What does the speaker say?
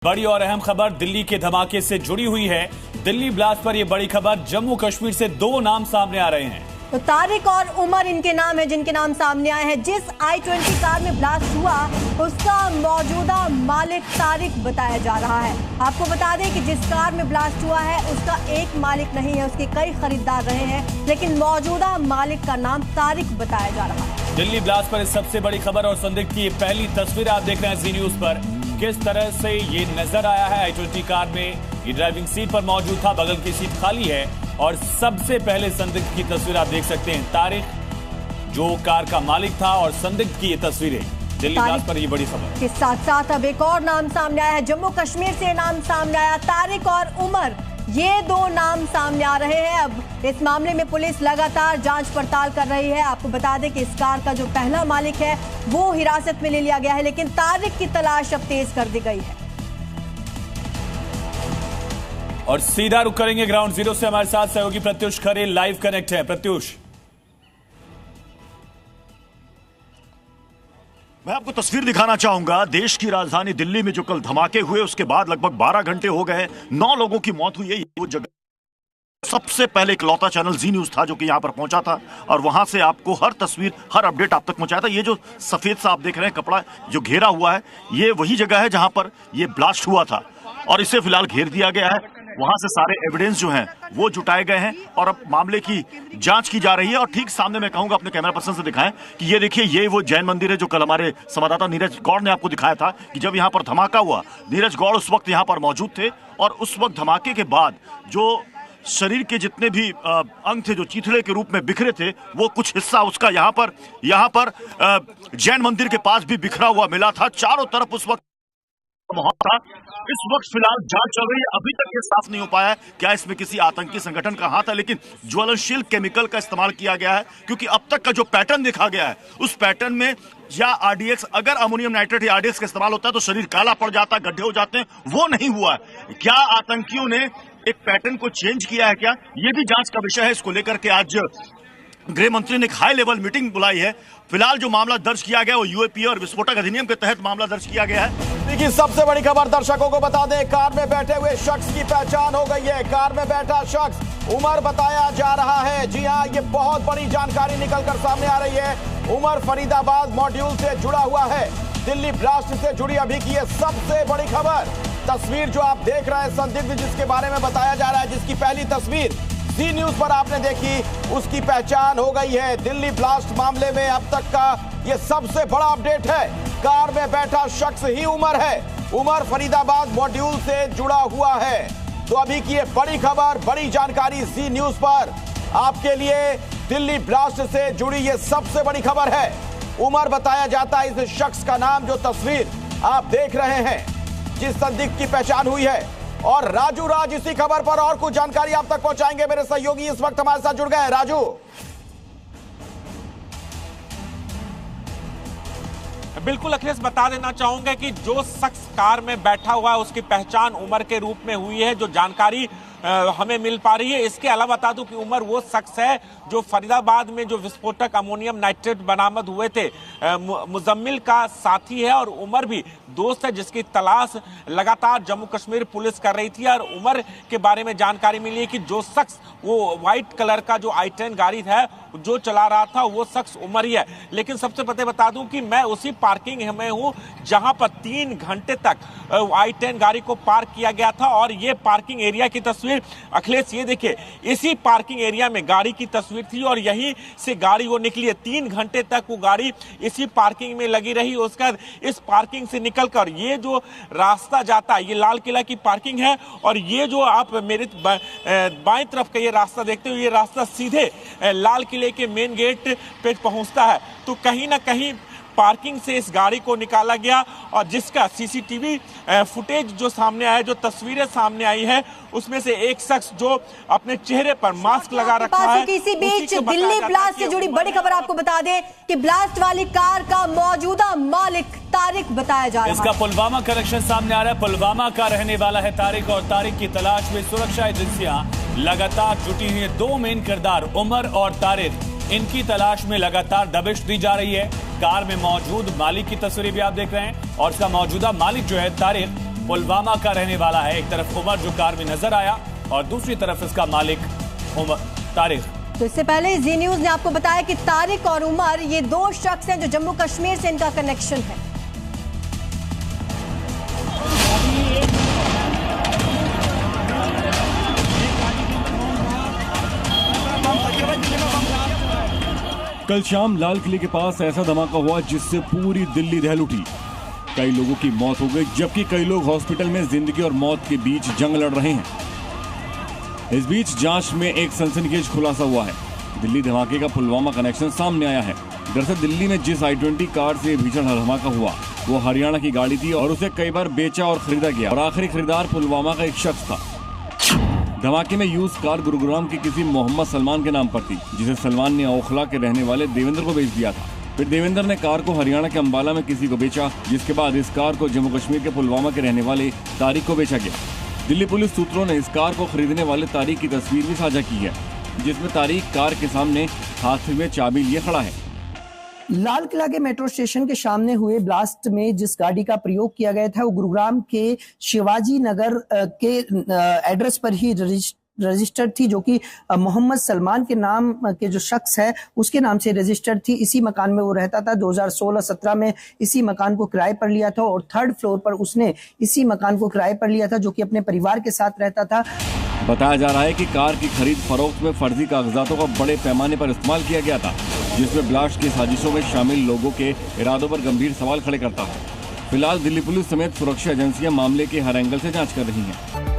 बड़ी और अहम खबर दिल्ली के धमाके से जुड़ी हुई है। दिल्ली ब्लास्ट पर यह बड़ी खबर, जम्मू कश्मीर से दो नाम सामने आ रहे हैं। तो तारिक और उमर इनके नाम है जिनके नाम सामने आए हैं। जिस i20 कार में ब्लास्ट हुआ उसका मौजूदा मालिक तारिक बताया जा रहा है। आपको बता दें कि जिस कार में ब्लास्ट हुआ है उसका एक मालिक नहीं है, उसके कई खरीदार रहे हैं, लेकिन मौजूदा मालिक का नाम तारिक बताया जा रहा है। दिल्ली ब्लास्ट पर इस सबसे बड़ी खबर और संदिग्ध की पहली तस्वीर आप देख रहे हैं जी न्यूज पर। किस तरह से ये नजर आया है i20 कार में, ये ड्राइविंग सीट पर मौजूद था, बगल की सीट खाली है और सबसे पहले संदिग्ध की तस्वीर आप देख सकते हैं। तारिक जो कार का मालिक था और संदिग्ध की ये तस्वीरें। दिल्ली ब्लास्ट पर ये बड़ी खबर के साथ साथ अब एक और नाम सामने आया है। जम्मू कश्मीर से नाम सामने आया, तारिक और उमर, ये दो नाम सामने आ रहे हैं। अब इस मामले में पुलिस लगातार जांच पड़ताल कर रही है। आपको बता दें कि इस कार का जो पहला मालिक है वो हिरासत में ले लिया गया है, लेकिन तारिक की तलाश अब तेज कर दी गई है। और सीधा रुक करेंगे ग्राउंड जीरो से, हमारे साथ सहयोगी प्रत्युष खरे लाइव कनेक्ट है। प्रत्युष, मैं आपको तस्वीर दिखाना चाहूंगा। देश की राजधानी दिल्ली में जो कल धमाके हुए उसके बाद लगभग 12 घंटे हो गए, 9 लोगों की मौत हुई है। वो जगह सबसे पहले इकलौता चैनल जी न्यूज था जो कि यहां पर पहुंचा था और वहां से आपको हर तस्वीर, हर अपडेट आप तक पहुंचाया था। ये जो सफेद सा आप देख रहे हैं कपड़ा जो घेरा हुआ है, ये वही जगह है जहां पर ये ब्लास्ट हुआ था और इसे फिलहाल घेर दिया गया है। वहां से सारे एविडेंस जो हैं वो जुटाए गए हैं और अब मामले की जांच की जा रही है। और ठीक सामने मैं कहूंगा अपने कैमरा पर्सन से दिखाएं कि ये देखिए, ये वो जैन मंदिर है जो कल हमारे संवाददाता नीरज गौड़ ने आपको दिखाया था कि जब यहां पर धमाका हुआ, नीरज गौड़ उस वक्त यहां पर मौजूद थे और उस वक्त धमाके के बाद जो शरीर के जितने भी अंग थे जो चीथड़े के रूप में बिखरे थे, वो कुछ हिस्सा उसका यहां पर जैन मंदिर के पास भी बिखरा हुआ मिला था। चारों तरफ उस वक्त था। इस वक्त फिलहाल जांच चल रही है। अभी तक ये साफ नहीं हो पाया है क्या इसमें किसी आतंकी संगठन का हाथ है, लेकिन ज्वलनशील केमिकल का इस्तेमाल किया गया है क्योंकि अब तक का जो पैटर्न देखा गया है उस पैटर्न में या आरडीएक्स, अगर अमोनियम नाइट्रेट या आरडीएक्स का इस्तेमाल होता है तो शरीर काला पड़ जाता है, गड्ढे हो जाते हैं, वो नहीं हुआ है। क्या आतंकियों ने एक पैटर्न को चेंज किया है क्या, ये भी जांच का विषय है। इसको लेकर के आज गृह मंत्री ने एक हाई लेवल मीटिंग बुलाई है। फिलहाल जो मामला दर्ज किया गया वो यूएपीए और विस्फोटक अधिनियम के तहत मामला दर्ज किया गया है। की सबसे बड़ी खबर दर्शकों को बता दें, कार में बैठे हुए शख्स की पहचान हो गई है। कार में बैठा शख्स उमर बताया जा रहा है। जी हां, ये बहुत बड़ी जानकारी निकलकर सामने आ रही है। उमर फरीदाबाद मॉड्यूल से जुड़ा हुआ है। दिल्ली ब्लास्ट से जुड़ी अभी की ये सबसे बड़ी खबर। तस्वीर जो आप देख रहे हैं, संदिग्ध जिसके बारे में बताया जा रहा है, जिसकी पहली तस्वीर जी न्यूज पर आपने देखी, उसकी पहचान हो गई है। दिल्ली ब्लास्ट मामले में अब तक का ये सबसे बड़ा अपडेट है। कार में बैठा शख्स ही उमर है। उमर फरीदाबाद मॉड्यूल से जुड़ा हुआ है। तो अभी की ये बड़ी खबर, बड़ी जानकारी जी न्यूज पर आपके लिए। दिल्ली ब्लास्ट से जुड़ी ये सबसे बड़ी खबर है। उमर बताया जाता है इस शख्स का नाम, जो तस्वीर आप देख रहे हैं, जिस संदिग्ध की पहचान हुई है। और राजू राज इसी खबर पर और कुछ जानकारी आप तक पहुंचाएंगे। मेरे सहयोगी इस वक्त हमारे साथ जुड़ गए हैं। राजू, बिल्कुल अखिलेश, बता देना चाहूंगा कि जो शख्स कार में बैठा हुआ है उसकी पहचान उमर के रूप में हुई है, जो जानकारी हमें मिल पा रही है। इसके अलावा बता दूं कि उमर वो शख्स है जो फरीदाबाद में जो विस्फोटक अमोनियम नाइट्रेट बरामद हुए थे, मुजम्मिल का साथी है और उमर भी दोस्त है, जिसकी तलाश लगातार जम्मू कश्मीर पुलिस कर रही थी। और उमर के बारे में जानकारी मिली है कि जो शख्स वो व्हाइट कलर का जो i10 गाड़ी है जो चला रहा था, वो शख्स उमर ही है। लेकिन सबसे पहले बता दूं कि मैं उसी पार्किंग में हूं जहां पर 3 घंटे तक i10 गाड़ी को पार्क किया गया था। और ये पार्किंग एरिया की तस्वीर अखिलेश, ये देखिए, इसी पार्किंग एरिया में गाड़ी की तस्वीर थी और यहीं से गाड़ी वो निकली है। 3 घंटे तक वो गाड़ी इसी पार्किंग में लगी रही। उसका इस पार्किंग से निकलकर ये जो रास्ता जाता है, ये लाल किला की पार्किंग है और ये जो आप मेरे बाएं तरफ का ये रास्ता देखते हो, ये रास्ता सीधे लाल किले के मेन गेट पे पहुंचता है। तो कहीं ना कहीं पार्किंग से इस गाड़ी को निकाला गया और जिसका सीसीटीवी फुटेज जो सामने आया, जो तस्वीरें सामने आई है, उसमें से एक शख्स जो अपने चेहरे पर मास्क लगा रखा है। इसी बीच दिल्ली ब्लास्ट से जुड़ी बड़ी खबर आपको बता दें कि ब्लास्ट वाली कार का मौजूदा मालिक तारिक बताया जा रहा है। इसका पुलवामा कनेक्शन सामने आ रहा है। पुलवामा का रहने वाला है तारिक और तारिक की तलाश में सुरक्षा एजेंसियां लगातार जुटी हुई है। 2 मेन किरदार उमर और तारिक, इनकी तलाश में लगातार दबिश दी जा रही है। कार में मौजूद मालिक की तस्वीरें भी आप देख रहे हैं और इसका मौजूदा मालिक जो है तारिक, पुलवामा का रहने वाला है। एक तरफ उमर जो कार में नजर आया और दूसरी तरफ इसका मालिक तारिक। तो इससे पहले जी न्यूज ने आपको बताया कि तारिक और उमर ये दो शख्स हैं जो जम्मू कश्मीर से इनका कनेक्शन है। कल शाम लाल किले के पास ऐसा धमाका हुआ जिससे पूरी दिल्ली दहल उठी। कई लोगों की मौत हो गई जबकि कई लोग हॉस्पिटल में जिंदगी और मौत के बीच जंग लड़ रहे हैं। इस बीच जांच में एक सनसनीखेज खुलासा हुआ है। दिल्ली धमाके का पुलवामा कनेक्शन सामने आया है। दरअसल दिल्ली में जिस i20 कार से भीषण धमाका हुआ वो हरियाणा की गाड़ी थी और उसे कई बार बेचा और खरीदा गया और आखिरी खरीदार पुलवामा का एक शख्स था। धमाके में यूज कार गुरुग्राम के किसी मोहम्मद सलमान के नाम पर थी, जिसे सलमान ने ओखला के रहने वाले देवेंद्र को बेच दिया था। फिर देवेंद्र ने कार को हरियाणा के अंबाला में किसी को बेचा, जिसके बाद इस कार को जम्मू कश्मीर के पुलवामा के रहने वाले तारिक को बेचा गया। दिल्ली पुलिस सूत्रों ने इस कार को खरीदने वाले तारिक की तस्वीर भी साझा की है, जिसमें तारिक कार के सामने हाथ में चाबी लिए खड़ा है। लाल किला के मेट्रो स्टेशन के सामने हुए ब्लास्ट में जिस गाड़ी का प्रयोग किया गया था वो गुरुग्राम के शिवाजी नगर के एड्रेस पर ही रजिस्टर्ड थी, जो कि मोहम्मद सलमान के नाम के जो शख्स है उसके नाम से रजिस्टर्ड थी। इसी मकान में वो रहता था। 2016-17 में इसी मकान को किराए पर लिया था और 3rd फ्लोर पर उसने इसी मकान को किराए पर लिया था, जो कि अपने परिवार के साथ रहता था। बताया जा रहा है कि कार की खरीद फरोख्त में फर्जी कागजातों का बड़े पैमाने पर इस्तेमाल किया गया था, जिसमें ब्लास्ट की साजिशों में शामिल लोगों के इरादों पर गंभीर सवाल खड़े करता है। फिलहाल दिल्ली पुलिस समेत सुरक्षा एजेंसियां मामले के हर एंगल से जांच कर रही हैं।